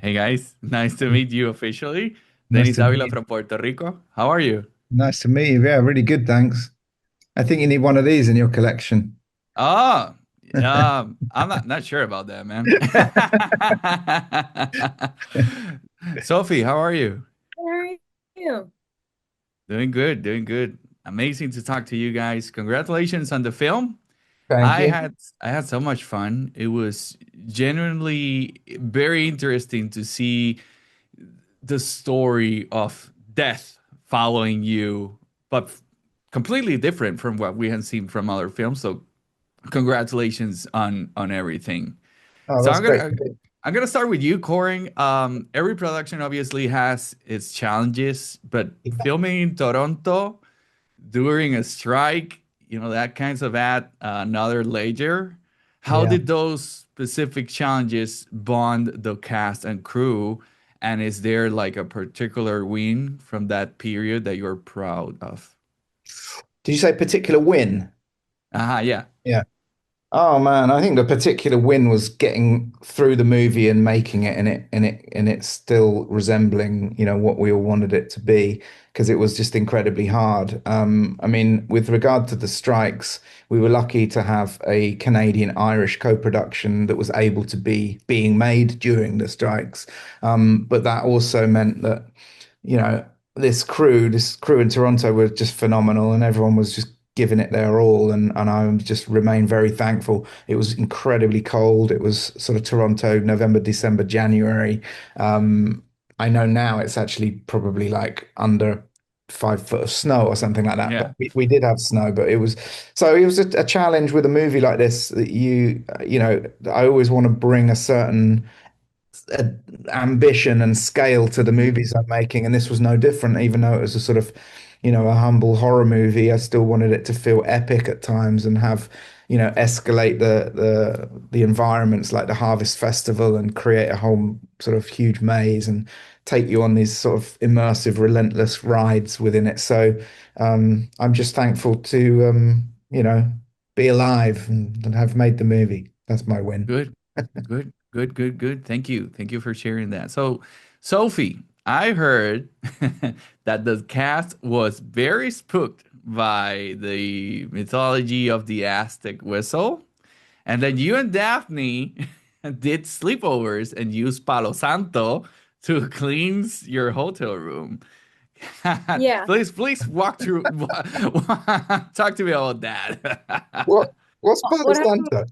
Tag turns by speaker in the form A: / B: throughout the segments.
A: Hey guys, nice to meet you officially.
B: Nice
A: Dennis
B: to
A: Avila
B: meet
A: from Puerto Rico. How are you?
B: Nice to meet you. Yeah, really good, thanks. I think you need one of these in your collection.
A: Oh, I'm not sure about that, man. Sophie, how are you?
C: How are you?
A: Doing good, doing good. Amazing to talk to you guys. Congratulations on the film.
B: Thank
A: I
B: you.
A: had I had so much fun. It was genuinely very interesting to see the story of death following you, but completely different from what we had seen from other films. So congratulations on everything.
B: Oh,
A: So
B: that's great.
A: I'm gonna start with you, Corin. Every production obviously has its challenges, but filming in Toronto during a strike, that kinds of add another layer. How
B: Yeah.
A: did those specific challenges bond the cast and crew? And is there like a particular win from that period that you're proud of?
B: Did you say particular win?
A: Yeah.
B: Yeah. Oh man, I think the particular win was getting through the movie and making it and it's still resembling, what we all wanted it to be because it was just incredibly hard. I mean, with regard to the strikes, we were lucky to have a Canadian-Irish co-production that was able to be being made during the strikes. But that also meant that, you know, this crew in Toronto were just phenomenal and everyone was just giving it their all and I just remain very thankful. It was incredibly cold. It was sort of Toronto, November, December, January. Um, I know now it's actually probably like under 5 foot of snow or something like that. But
A: Yeah.
B: we did have snow, but it was a challenge with a movie like this that I always want to bring a certain uh, ambition and scale to the movies I'm making, and this was no different. Even though it was a sort of, a humble horror movie, I still wanted it to feel epic at times and have, escalate the environments like the Harvest Festival and create a whole sort of huge maze and take you on these sort of immersive, relentless rides within it. So I'm just thankful to be alive and have made the movie. That's my win.
A: Good. Good. Good. Good. Good. Thank you. Thank you for sharing that. So, Sophie, I heard that the cast was very spooked by the mythology of the Aztec whistle. And then you and Daphne did sleepovers and used Palo Santo to cleanse your hotel room.
C: Yeah.
A: Please walk through, talk to me about that.
B: What what's Palo
C: What happened?
B: Santo?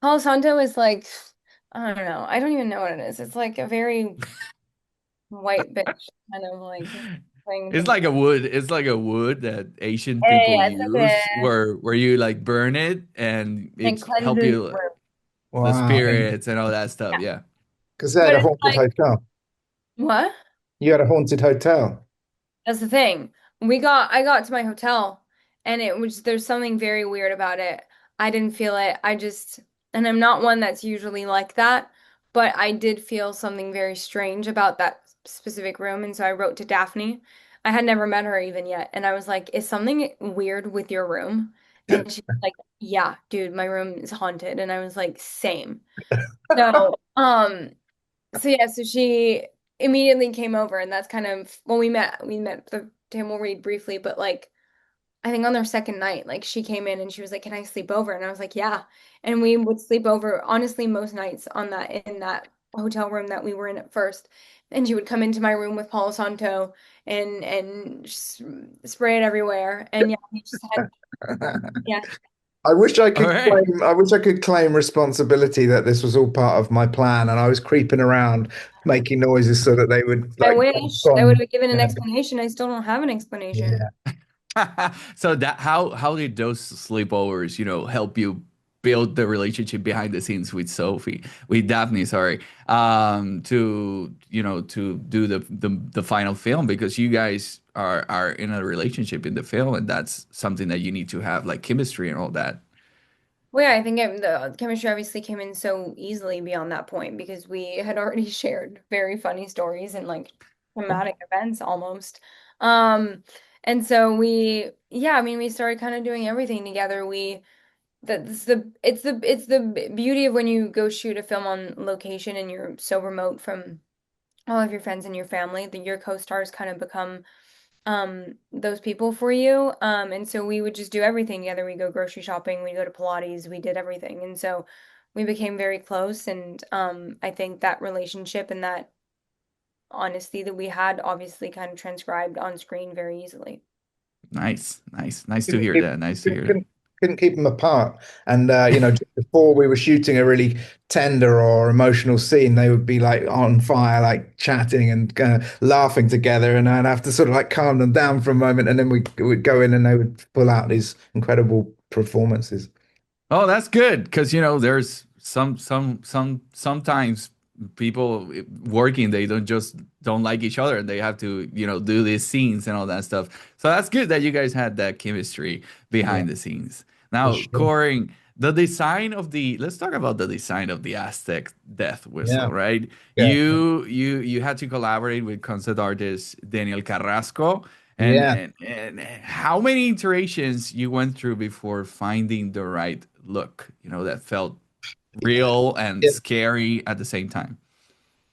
C: Palo Santo is like, I don't know. I don't even know what it is. It's like a very white bitch kind of like thing to be.
A: It's like a wood that Asian
C: Hey,
A: people
C: it's like a
A: use where you like burn it and
C: it
A: it's help
C: cleanses
A: you
C: the room.
A: the
B: Wow.
A: spirits and all that stuff.
C: Yeah.
A: Yeah.
B: Because they had
C: But
B: a
C: it's
B: haunted
C: like,
B: hotel.
C: what?
B: You had a haunted hotel.
C: That's the thing. I got to my hotel and it was, there's something very weird about it. I didn't feel it. And I'm not one that's usually like that, but I did feel something very strange about that specific room. And so I wrote to Daphne. I had never met her even yet. And I was like, is something weird with your room? And she was like, yeah, dude, my room is haunted. And I was like, same. So, so yeah, so she immediately came over, and that's kind of when we met the table read briefly, but like I think on their second night, like she came in and she was like, "Can I sleep over?" And I was like, "Yeah." And we would sleep over honestly most nights on that in that hotel room that we were in at first. And she would come into my room with Palo Santo and just spray it everywhere. And yeah, we just had yeah.
B: I wish I
A: All
B: could
A: right.
B: claim I wish I could claim responsibility that this was all part of my plan and I was creeping around making noises so that they would
C: I
B: like
C: wish I would
B: gone.
C: have given an
B: Yeah.
C: explanation. I still don't have an explanation.
B: Yeah.
A: So that how did those sleepovers, help you build the relationship behind the scenes with Sophie, with Daphne, sorry, to do the final film because you guys are in a relationship in the film and that's something that you need to have like chemistry and all that.
C: Well, yeah, I think the chemistry obviously came in so easily beyond that point because we had already shared very funny stories and like traumatic events almost. Um, and so yeah, I mean, we started kind of doing everything together. We That's the beauty of when you go shoot a film on location and you're so remote from all of your friends and your family that your co-stars kind of become those people for you. And so we would just do everything together. We go grocery shopping, we go to Pilates, we did everything. And so we became very close, and I think that relationship and that honesty that we had obviously kind of transcribed on screen very easily.
A: Nice, nice, nice to
B: couldn't
A: hear
B: keep,
A: that. Nice to
B: couldn't,
A: hear that.
B: couldn't couldn't keep them apart. And just before we were shooting a really tender or emotional scene, they would be like on fire, like chatting and laughing together, and I'd have to sort of like calm them down for a moment, and then we would go in and they would pull out these incredible performances.
A: Oh, that's good because there's sometimes people working they don't like each other and they have to do these scenes and all that stuff. So that's good that you guys had that chemistry
B: Yeah,
A: behind the scenes.
B: for
A: Now,
B: sure.
A: Corin, let's talk about the design of the Aztec death whistle,
B: Yeah,
A: right?
B: yeah,
A: You had to collaborate with concept artist Daniel Carrasco. And,
B: yeah.
A: and and how many iterations you went through before finding the right look, that felt real and
B: Yeah.
A: scary at the same time?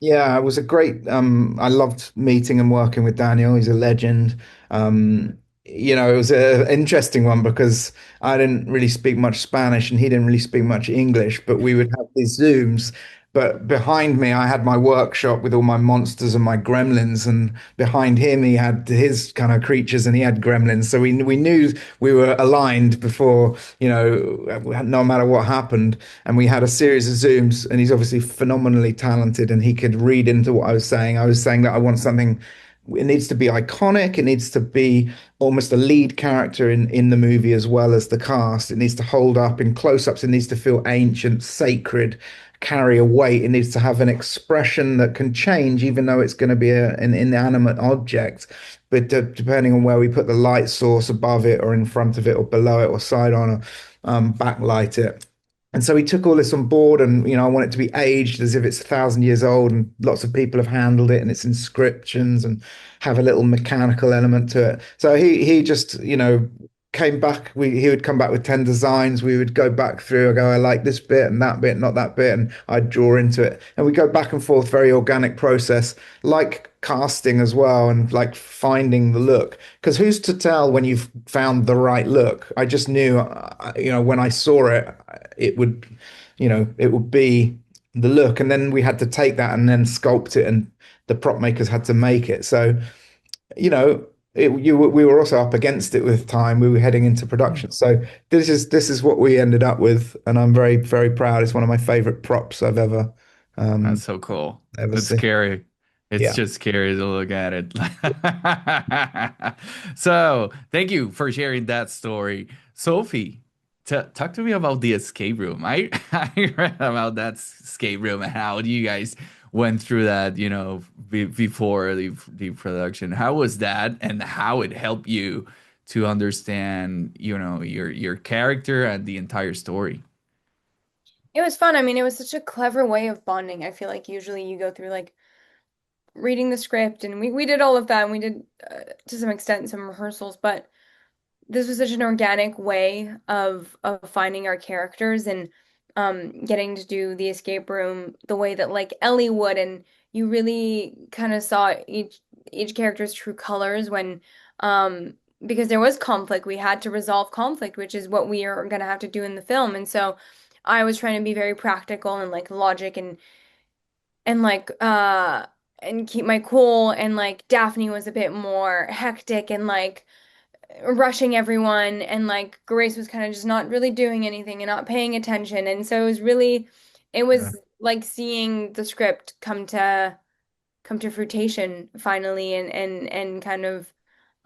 B: Yeah, it was a great I loved meeting and working with Daniel. He's a legend. It was an interesting one because I didn't really speak much Spanish and he didn't really speak much English, but we would have these Zooms. But behind me, I had my workshop with all my monsters and my gremlins, and behind him, he had his kind of creatures and he had gremlins. So we knew we were aligned before, no matter what happened. And we had a series of Zooms, and he's obviously phenomenally talented, and he could read into what I was saying. I was saying that I want something. It needs to be iconic. It needs to be almost a lead character in the movie as well as the cast. It needs to hold up in close-ups. It needs to feel ancient, sacred, carry a weight. It needs to have an expression that can change, even though it's going to be an inanimate object. But depending on where we put the light source above it, or in front of it, or below it, or side on, or backlight it. And so he took all this on board, and I want it to be aged as if it's 1,000 years old, and lots of people have handled it, and it's inscriptions and have a little mechanical element to it. So he just came back. He would come back with 10 designs. We would go back through. I go, I like this bit and that bit, not that bit, and I'd draw into it, and we go back and forth, very organic process, like casting as well, and like finding the look. Because who's to tell when you've found the right look? I just knew, when I saw it, it would, it would be the look. And then we had to take that and then sculpt it, and the prop makers had to make it. So, we were also up against it with time. We were heading into production. So this is what we ended up with, and I'm very, very proud. It's one of my favorite props I've
A: That's
B: um
A: so cool.
B: ever
A: It's
B: seen.
A: scary. It's
B: Yeah.
A: just scary to look at it. So, thank you for sharing that story. Sophie, t talk to me about the escape room. I read about that escape room and how you guys went through that, before the production. How was that and how it helped you to understand, your character and the entire story?
C: It was fun. I mean, it was such a clever way of bonding. I feel like usually you go through like reading the script, and we did all of that, and we did to some extent some rehearsals, but this was such an organic way of finding our characters and getting to do the escape room the way that like Ellie would, and you really kind of saw each character's true colors when because there was conflict. We had to resolve conflict, which is what we are gonna have to do in the film. And so I was trying to be very practical and like logic and like and keep my cool, and like Daphne was a bit more hectic and like rushing everyone, and like Grace was kind of just not really doing anything and not paying attention. And so it
B: Yeah.
C: was like seeing the script come to fruition finally, and kind of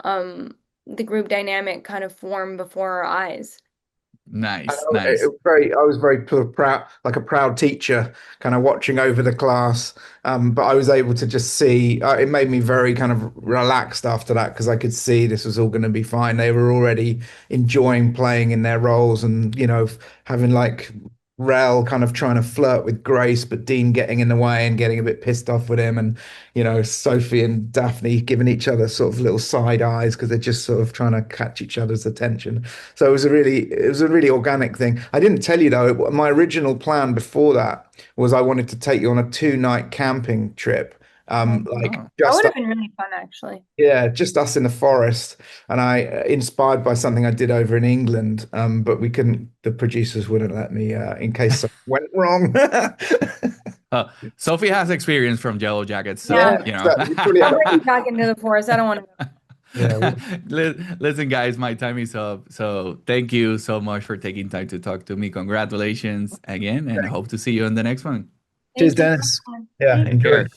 C: um the group dynamic kind of form before our eyes.
A: Nice, nice.
B: I was very proud, like a proud teacher, kind of watching over the class. But I was able to just see, it made me very kind of relaxed after that because I could see this was all going to be fine. They were already enjoying playing in their roles, and, having like Rel kind of trying to flirt with Grace, but Dean getting in the way and getting a bit pissed off with him, and Sophie and Daphne giving each other sort of little side eyes because they're just sort of trying to catch each other's attention. So it was a really organic thing. I didn't tell you though, my original plan before that was I wanted to take you on a 2-night camping trip. Like
A: Oh,
C: That
B: just
C: would have been really fun, actually.
B: yeah, just us in the forest, and I inspired by something I did over in England, but we couldn't. The producers wouldn't let me in case something went wrong.
A: uh, Sophie has experience from Yellow Jackets,
B: Yeah,
A: so
C: Yeah,
B: exactly. We probably
C: I'll
B: had
C: bring you back into the forest. I don't want to.
B: yeah,
A: Listen, guys, my time is up. So thank you so much for taking time to talk to me. Congratulations again, and hope to see you in the next one.
B: cheers,
C: Thank you so
B: Dennis.
C: much.
B: Yeah,
C: Thank
A: Take
B: enjoy.
A: care.